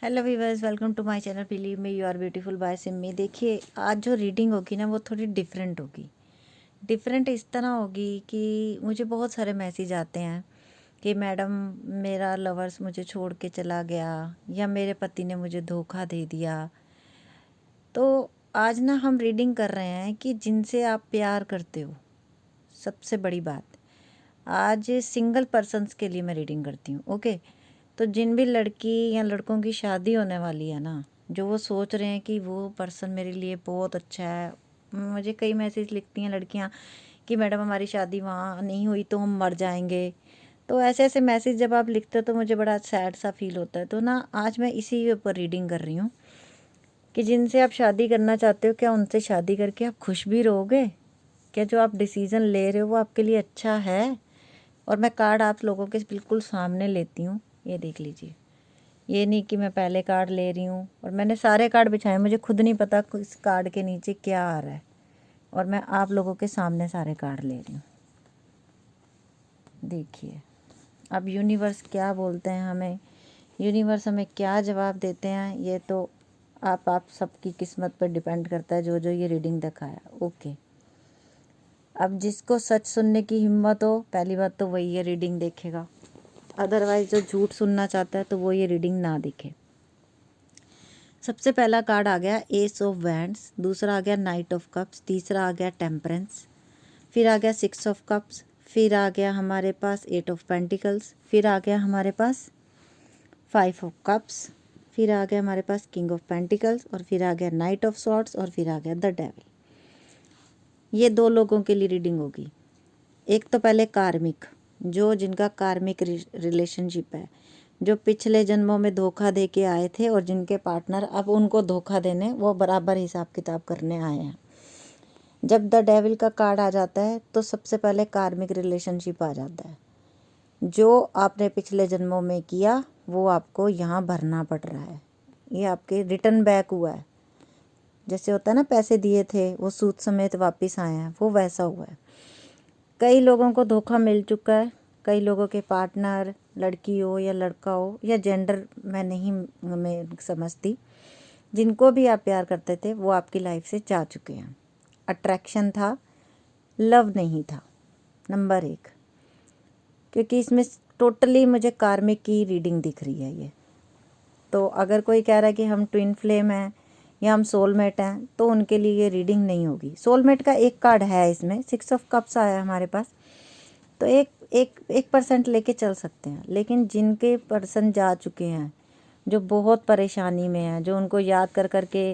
Hello viewers, welcome to my channel believe me you are beautiful by Simi. देखिए, आज जो reading होगी ना वो थोड़ी डिफरेंट होगी। डिफरेंट इस तरह होगी कि मुझे बहुत सारे मैसेज आते हैं कि मैडम मेरा लवर्स मुझे छोड़ के चला गया या मेरे पति ने मुझे धोखा दे दिया। तो आज ना हम रीडिंग कर रहे हैं कि जिनसे आप प्यार करते हो। सबसे बड़ी बात, आज सिंगल पर्सन्स के लिए मैं रीडिंग करती हूँ। ओके, तो जिन भी लड़की या लड़कों की शादी होने वाली है ना, जो वो सोच रहे हैं कि वो पर्सन मेरे लिए बहुत अच्छा है। मुझे कई मैसेज लिखती हैं लड़कियां कि मैडम हमारी शादी वहाँ नहीं हुई तो हम मर जाएंगे। तो ऐसे ऐसे मैसेज जब आप लिखते हो तो मुझे बड़ा सैड सा फील होता है। तो ना आज मैं इसी के ऊपर रीडिंग कर रही हूँ कि जिनसे आप शादी करना चाहते हो, क्या उनसे शादी करके आप खुश भी रहोगे? क्या जो आप डिसीज़न ले रहे हो वो आपके लिए अच्छा है? और मैं कार्ड आप लोगों के बिल्कुल सामने लेती हूँ, ये देख लीजिए। ये नहीं कि मैं पहले कार्ड ले रही हूँ और मैंने सारे कार्ड बिछाए, मुझे खुद नहीं पता इस कार्ड के नीचे क्या आ रहा है, और मैं आप लोगों के सामने सारे कार्ड ले रही हूँ। देखिए अब यूनिवर्स क्या बोलते हैं हमें, यूनिवर्स हमें क्या जवाब देते हैं, ये तो आप सबकी किस्मत पर डिपेंड करता है जो जो ये रीडिंग दिखाया। ओके, अब जिसको सच सुनने की हिम्मत हो, पहली बात तो वही ये रीडिंग देखेगा। अदरवाइज जो झूठ सुनना चाहता है तो वो ये रीडिंग ना देखे। सबसे पहला कार्ड आ गया एस ऑफ वैंड्स, दूसरा आ गया नाइट ऑफ कप्स, तीसरा आ गया टेम्परेंस, फिर आ गया सिक्स ऑफ कप्स, फिर आ गया हमारे पास एट ऑफ पेंटिकल्स, फिर आ गया हमारे पास फाइव ऑफ कप्स, फिर आ गया हमारे पास किंग ऑफ पेंटिकल्स, और फिर आ गया नाइट ऑफ सॉर्ड्स, और फिर आ गया द डेविल। ये दो लोगों के लिए रीडिंग होगी। एक तो पहले कार्मिक, जो जिनका कार्मिक रिलेशनशिप है, जो पिछले जन्मों में धोखा दे के आए थे और जिनके पार्टनर अब उनको धोखा देने वो बराबर हिसाब किताब करने आए हैं। जब द डेविल का कार्ड आ जाता है तो सबसे पहले कार्मिक रिलेशनशिप आ जाता है। जो आपने पिछले जन्मों में किया वो आपको यहाँ भरना पड़ रहा है, ये आपके रिटर्न बैक हुआ है। जैसे होता है ना, पैसे दिए थे वो सूद समेत वापस आए हैं, वो वैसा हुआ है। कई लोगों को धोखा मिल चुका है, कई लोगों के पार्टनर, लड़की हो या लड़का हो या जेंडर मैं समझती, जिनको भी आप प्यार करते थे वो आपकी लाइफ से जा चुके हैं। अट्रैक्शन था, लव नहीं था, नंबर एक। क्योंकि इसमें टोटली मुझे कार्मिक की रीडिंग दिख रही है ये। तो अगर कोई कह रहा है कि हम ट्विन फ्लेम हैं या हम सोलमेट हैं तो उनके लिए ये रीडिंग नहीं होगी। सोलमेट का एक कार्ड है इसमें, सिक्स ऑफ कप्स आया हमारे पास, तो एक परसेंट लेके चल सकते हैं। लेकिन जिनके पर्सन जा चुके हैं, जो बहुत परेशानी में हैं, जो उनको याद कर कर के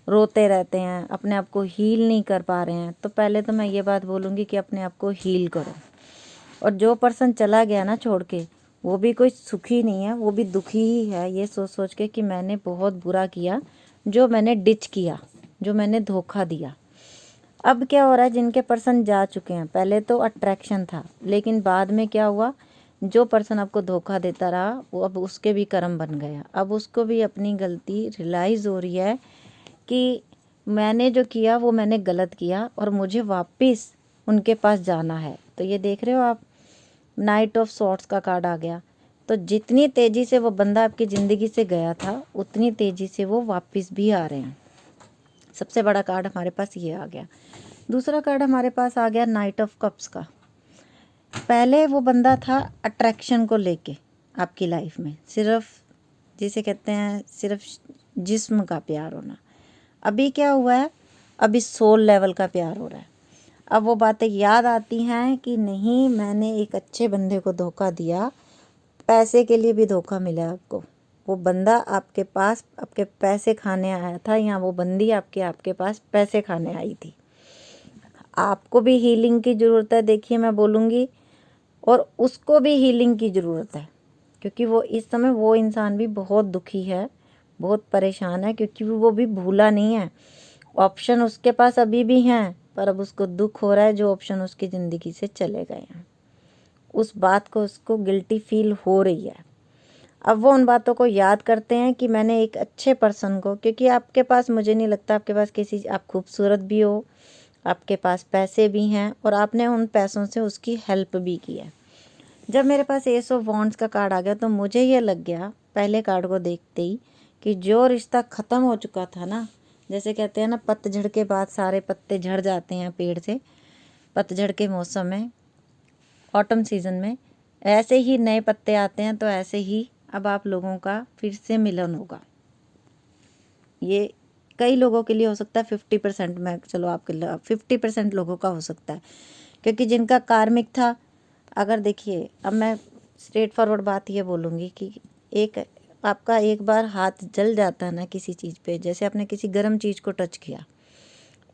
रोते रहते हैं, अपने आप को हील नहीं कर पा रहे हैं, तो पहले तो मैं ये बात बोलूँगी कि अपने आप को हील करो। और जो पर्सन चला गया ना छोड़ के, वो भी कोई सुखी नहीं है, वो भी दुखी ही है, ये सोच सोच के कि मैंने बहुत बुरा किया, जो मैंने डिच किया, जो मैंने धोखा दिया। अब क्या हो रहा है, जिनके पर्सन जा चुके हैं, पहले तो अट्रैक्शन था लेकिन बाद में क्या हुआ, जो पर्सन आपको धोखा देता रहा वो अब उसके भी कर्म बन गया। अब उसको भी अपनी गलती रियलाइज़ हो रही है कि मैंने जो किया वो मैंने गलत किया और मुझे वापस उनके पास जाना है। तो ये देख रहे हो आप, नाइट ऑफ सॉर्ड्स का कार्ड आ गया। तो जितनी तेज़ी से वो बंदा आपकी ज़िंदगी से गया था उतनी तेज़ी से वो वापस भी आ रहे हैं। सबसे बड़ा कार्ड हमारे पास ये आ गया। दूसरा कार्ड हमारे पास आ गया नाइट ऑफ कप्स का। पहले वो बंदा था अट्रैक्शन को लेके आपकी लाइफ में, सिर्फ जिसे कहते हैं सिर्फ जिस्म का प्यार होना। अभी क्या हुआ है, अभी सोल लेवल का प्यार हो रहा है। अब वो बातें याद आती हैं कि नहीं, मैंने एक अच्छे बंदे को धोखा दिया, पैसे के लिए भी धोखा मिला आपको। वो बंदा आपके पास आपके पैसे खाने आया था या वो बंदी आपके पास पैसे खाने आई थी। आपको भी हीलिंग की ज़रूरत है, देखिए मैं बोलूँगी, और उसको भी हीलिंग की ज़रूरत है। क्योंकि वो इस समय वो इंसान भी बहुत दुखी है, बहुत परेशान है, क्योंकि वो भी भूला नहीं है। ऑप्शन उसके पास अभी भी हैं, पर अब उसको दुख हो रहा है जो ऑप्शन उसकी ज़िंदगी से चले गए हैं। उस बात को उसको गिल्टी फील हो रही है। अब वो उन बातों को याद करते हैं कि मैंने एक अच्छे पर्सन को, क्योंकि आपके पास, मुझे नहीं लगता आपके पास किसी, आप खूबसूरत भी हो, आपके पास पैसे भी हैं और आपने उन पैसों से उसकी हेल्प भी की है। जब मेरे पास एस ऑफ वॉन्ड्स का कार्ड आ गया तो मुझे ये लग गया पहले कार्ड को देखते ही कि जो रिश्ता ख़त्म हो चुका था ना, जैसे कहते हैं ना पतझड़ के बाद सारे पत्ते झड़ जाते हैं पेड़ से, पतझड़ के मौसम में, ऑटम सीज़न में ऐसे ही नए पत्ते आते हैं। तो ऐसे ही अब आप लोगों का फिर से मिलन होगा। ये कई लोगों के लिए हो सकता है 50%, में चलो आपके 50% लोगों का हो सकता है, क्योंकि जिनका कार्मिक था। अगर देखिए, अब मैं स्ट्रेट फॉरवर्ड बात ये बोलूँगी कि आपका एक बार हाथ जल जाता है ना किसी चीज़ पे, जैसे आपने किसी गर्म चीज़ को टच किया,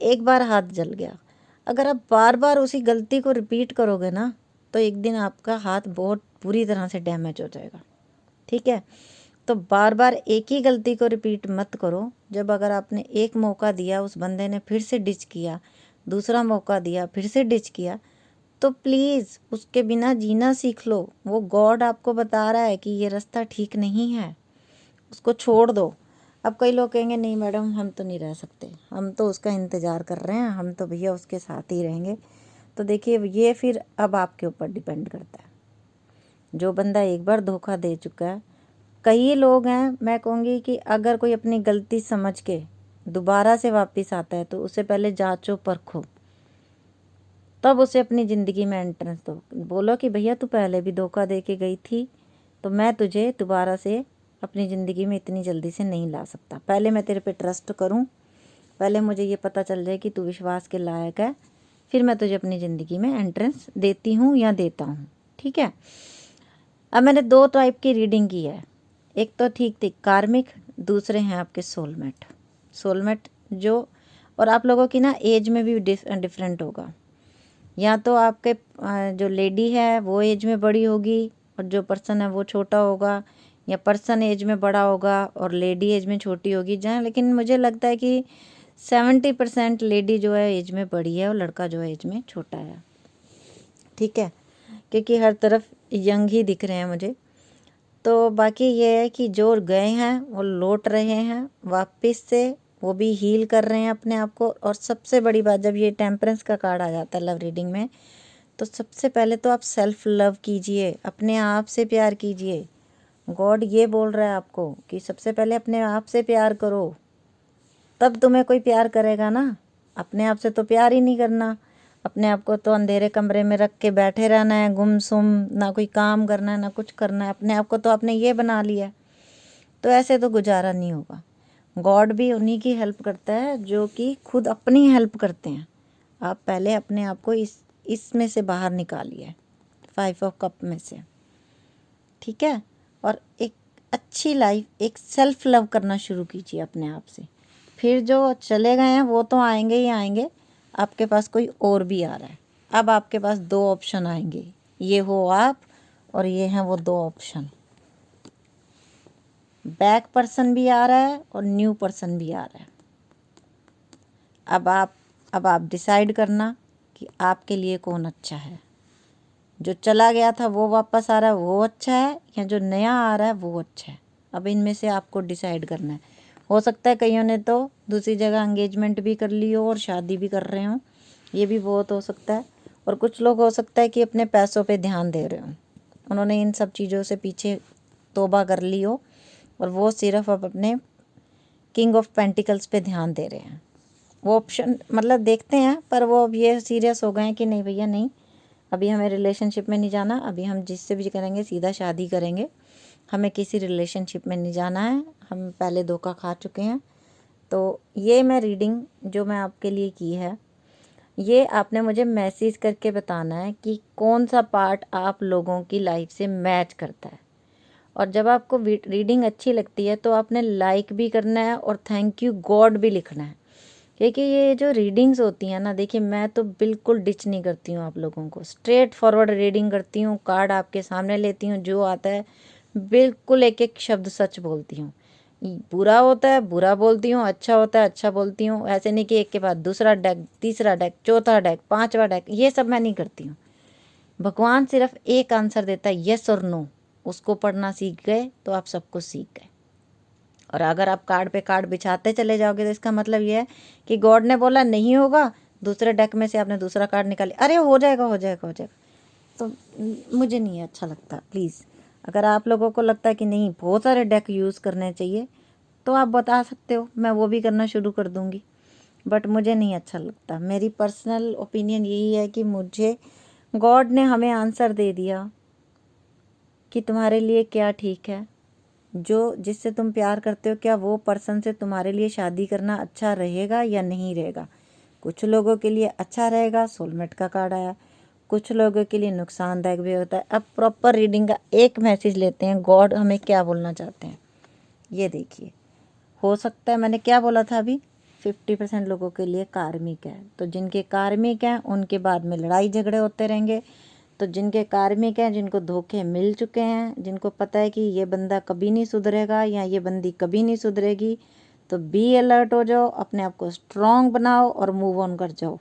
एक बार हाथ जल गया, अगर आप बार बार उसी गलती को रिपीट करोगे ना, तो एक दिन आपका हाथ बहुत बुरी तरह से डैमेज हो जाएगा। ठीक है, तो बार बार एक ही गलती को रिपीट मत करो। जब अगर आपने एक मौका दिया, उस बंदे ने फिर से डिच किया, दूसरा मौका दिया, फिर से डिच किया, तो प्लीज़ उसके बिना जीना सीख लो। वो गॉड आपको बता रहा है कि ये रास्ता ठीक नहीं है, उसको छोड़ दो। अब कई लोग कहेंगे नहीं मैडम हम तो नहीं रह सकते, हम तो उसका इंतज़ार कर रहे हैं, हम तो भैया उसके साथ ही रहेंगे। तो देखिए, ये फिर अब आपके ऊपर डिपेंड करता है। जो बंदा एक बार धोखा दे चुका है, कई लोग हैं, मैं कहूँगी कि अगर कोई अपनी गलती समझ के दोबारा से वापस आता है तो उससे पहले जांचो परखो, तब उसे अपनी ज़िंदगी में एंट्रेंस दो। बोलो कि भैया तू पहले भी धोखा दे के गई थी, तो मैं तुझे दोबारा से अपनी ज़िंदगी में इतनी जल्दी से नहीं ला सकता। पहले मैं तेरे पे ट्रस्ट करूं, पहले मुझे ये पता चल जाए कि तू विश्वास के लायक है, फिर मैं तुझे अपनी ज़िंदगी में एंट्रेंस देती हूँ या देता हूँ। ठीक है, अब मैंने 2 टाइप की रीडिंग की है। एक तो ठीक थी कार्मिक, दूसरे हैं आपके सोलमेट जो, और आप लोगों की ना एज में भी डिफरेंट होगा। या तो आपके जो लेडी है वो एज में बड़ी होगी और जो पर्सन है वो छोटा होगा, या पर्सन एज में बड़ा होगा और लेडी एज में छोटी होगी। जहाँ लेकिन मुझे लगता है कि 70% लेडी जो है एज में बड़ी है और लड़का जो है एज में छोटा है। ठीक है, क्योंकि हर तरफ यंग ही दिख रहे हैं मुझे। तो बाकी ये है कि जो गए हैं वो लौट रहे हैं वापस से, वो भी हील कर रहे हैं अपने आप को। और सबसे बड़ी बात, जब ये टेम्परेंस का कार्ड आ जाता है लव रीडिंग में, तो सबसे पहले तो आप सेल्फ लव कीजिए, अपने आप से प्यार कीजिए। गॉड ये बोल रहा है आपको कि सबसे पहले अपने आप से प्यार करो, तब तुम्हें कोई प्यार करेगा ना। अपने आप से तो प्यार ही नहीं करना, अपने आप को तो अंधेरे कमरे में रख के बैठे रहना है, गुमसुम, ना कोई काम करना है ना कुछ करना है। अपने आप को तो आपने ये बना लिया है, तो ऐसे तो गुजारा नहीं होगा। गॉड भी उन्हीं की हेल्प करता है जो कि खुद अपनी हेल्प करते हैं। आप पहले अपने आप को इसमें से बाहर निकालिए, 5 ऑफ कप में से। ठीक है, और एक अच्छी लाइफ, एक सेल्फ लव करना शुरू कीजिए अपने आप से। फिर जो चले गए हैं वो तो आएंगे ही आएंगे, आपके पास कोई और भी आ रहा है। अब आपके पास 2 ऑप्शन आएंगे, ये हो आप और ये हैं वो 2 ऑप्शन। बैक पर्सन भी आ रहा है और न्यू पर्सन भी आ रहा है। अब आप डिसाइड करना कि आपके लिए कौन अच्छा है। जो चला गया था वो वापस आ रहा है वो अच्छा है, या जो नया आ रहा है वो अच्छा है। अब इनमें से आपको डिसाइड करना है। हो सकता है कईयों ने तो दूसरी जगह एंगेजमेंट भी कर ली हो और शादी भी कर रहे हों, ये भी बहुत हो सकता है। और कुछ लोग हो सकता है कि अपने पैसों पे ध्यान दे रहे हों, उन्होंने इन सब चीज़ों से पीछे तौबा कर ली हो और वो सिर्फ अब अपने किंग ऑफ पेंटिकल्स पे ध्यान दे रहे हैं। वो ऑप्शन मतलब देखते हैं, पर वो अब ये सीरियस हो गए हैं कि नहीं भैया नहीं, अभी हमें रिलेशनशिप में नहीं जाना, अभी हम जिससे भी करेंगे सीधा शादी करेंगे, हमें किसी रिलेशनशिप में नहीं जाना है, हम पहले धोखा खा चुके हैं। तो ये मैं रीडिंग जो मैं आपके लिए की है, ये आपने मुझे मैसेज करके बताना है कि कौन सा पार्ट आप लोगों की लाइफ से मैच करता है। और जब आपको रीडिंग अच्छी लगती है तो आपने लाइक भी करना है और थैंक यू गॉड भी लिखना है। क्योंकि ये जो रीडिंग्स होती हैं ना, देखिए मैं तो बिल्कुल डिच नहीं करती हूँ आप लोगों को, स्ट्रेट फॉरवर्ड रीडिंग करती हूँ, कार्ड आपके सामने लेती हूँ, जो आता है बिल्कुल एक एक शब्द सच बोलती हूँ। बुरा होता है बुरा बोलती हूँ, अच्छा होता है अच्छा बोलती हूँ। ऐसे नहीं कि एक के बाद दूसरा डेक, तीसरा डेक, चौथा डेक, 5वां डेक, ये सब मैं नहीं करती हूँ। भगवान सिर्फ एक आंसर देता है, यस और नो। उसको पढ़ना सीख गए तो आप सब कुछ सीख गए। और अगर आप कार्ड पे कार्ड बिछाते चले जाओगे तो इसका मतलब ये है कि गॉड ने बोला नहीं होगा, दूसरे डेक में से आपने दूसरा कार्ड निकाले, अरे हो जाएगा हो जाएगा हो जाएगा। तो मुझे नहीं अच्छा लगता। प्लीज़, अगर आप लोगों को लगता है कि नहीं बहुत सारे डेक यूज़ करने चाहिए, तो आप बता सकते हो, मैं वो भी करना शुरू कर दूँगी, बट मुझे नहीं अच्छा लगता। मेरी पर्सनल ओपिनियन यही है कि मुझे गॉड ने हमें आंसर दे दिया कि तुम्हारे लिए क्या ठीक है। जो जिससे तुम प्यार करते हो, क्या वो पर्सन से तुम्हारे लिए शादी करना अच्छा रहेगा या नहीं रहेगा। कुछ लोगों के लिए अच्छा रहेगा, सोलमेट का कार्ड आया, कुछ लोगों के लिए नुकसानदायक भी होता है। अब प्रॉपर रीडिंग का एक मैसेज लेते हैं, गॉड हमें क्या बोलना चाहते हैं। ये देखिए, हो सकता है मैंने क्या बोला था अभी, 50% लोगों के लिए कार्मिक है, तो जिनके कार्मिक हैं उनके बाद में लड़ाई झगड़े होते रहेंगे। तो जिनके कार्मिक हैं, जिनको धोखे मिल चुके हैं, जिनको पता है कि ये बंदा कभी नहीं सुधरेगा या ये बंदी कभी नहीं सुधरेगी, तो बी अलर्ट हो जाओ, अपने आप को स्ट्रॉन्ग बनाओ और मूव ऑन कर जाओ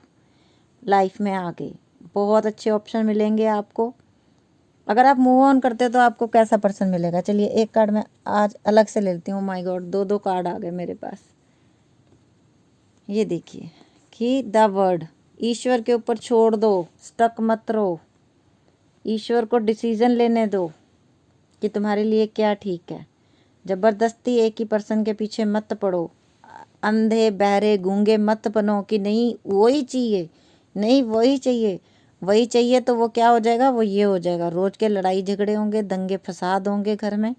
लाइफ में आगे। बहुत अच्छे ऑप्शन मिलेंगे आपको। अगर आप मूव ऑन करते हो तो आपको कैसा पर्सन मिलेगा। चलिए एक कार्ड मैं आज अलग से ले लेती हूँ। माय गॉड, दो कार्ड आ गए मेरे पास। ये देखिए कि द वर्ड, ईश्वर के ऊपर छोड़ दो, स्टक मत रहो, ईश्वर को डिसीजन लेने दो कि तुम्हारे लिए क्या ठीक है। ज़बरदस्ती एक ही पर्सन के पीछे मत पड़ो, अंधे बहरे गूंगे मत बनो कि नहीं वही चाहिए, नहीं वही चाहिए, वही चाहिए तो वो क्या हो जाएगा, वो ये हो जाएगा। रोज के लड़ाई झगड़े होंगे, दंगे फसाद होंगे घर में।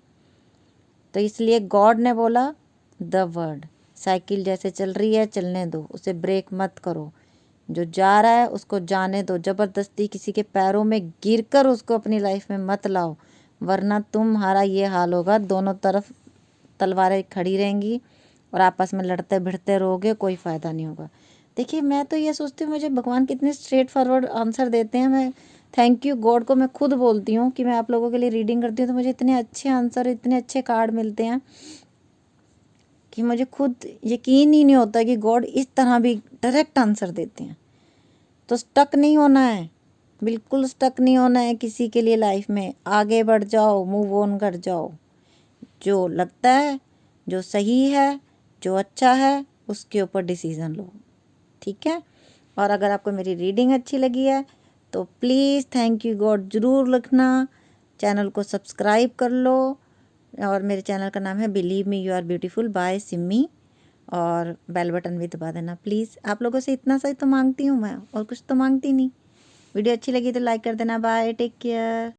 तो इसलिए गॉड ने बोला द वर्ड, साइकिल जैसे चल रही है चलने दो, उसे ब्रेक मत करो, जो जा रहा है उसको जाने दो। ज़बरदस्ती किसी के पैरों में गिरकर उसको अपनी लाइफ में मत लाओ, वरना तुम्हारा ये हाल होगा, दोनों तरफ तलवारें खड़ी रहेंगी और आपस में लड़ते भिड़ते रहोगे, कोई फ़ायदा नहीं होगा। देखिए मैं तो ये सोचती हूँ, मुझे भगवान कितने स्ट्रेट फॉरवर्ड आंसर देते हैं। मैं थैंक यू गॉड को मैं खुद बोलती हूँ कि मैं आप लोगों के लिए रीडिंग करती हूँ तो मुझे इतने अच्छे आंसर, इतने अच्छे कार्ड मिलते हैं कि मुझे खुद यकीन ही नहीं होता कि गॉड इस तरह भी डायरेक्ट आंसर देते हैं। तो स्टक नहीं होना है, बिल्कुल स्टक नहीं होना है किसी के लिए लाइफ में। आगे बढ़ जाओ, मूव ऑन कर जाओ। जो लगता है, जो सही है, जो अच्छा है, उसके ऊपर डिसीज़न लो, ठीक है। और अगर आपको मेरी रीडिंग अच्छी लगी है तो प्लीज़ थैंक यू गॉड ज़रूर लिखना, चैनल को सब्सक्राइब कर लो। और मेरे चैनल का नाम है believe me you are beautiful by Simi, और बेल बटन भी दबा देना प्लीज़। आप लोगों से इतना सा तो मांगती हूँ मैं, और कुछ तो मांगती नहीं। वीडियो अच्छी लगी तो लाइक कर देना। Bye, take care.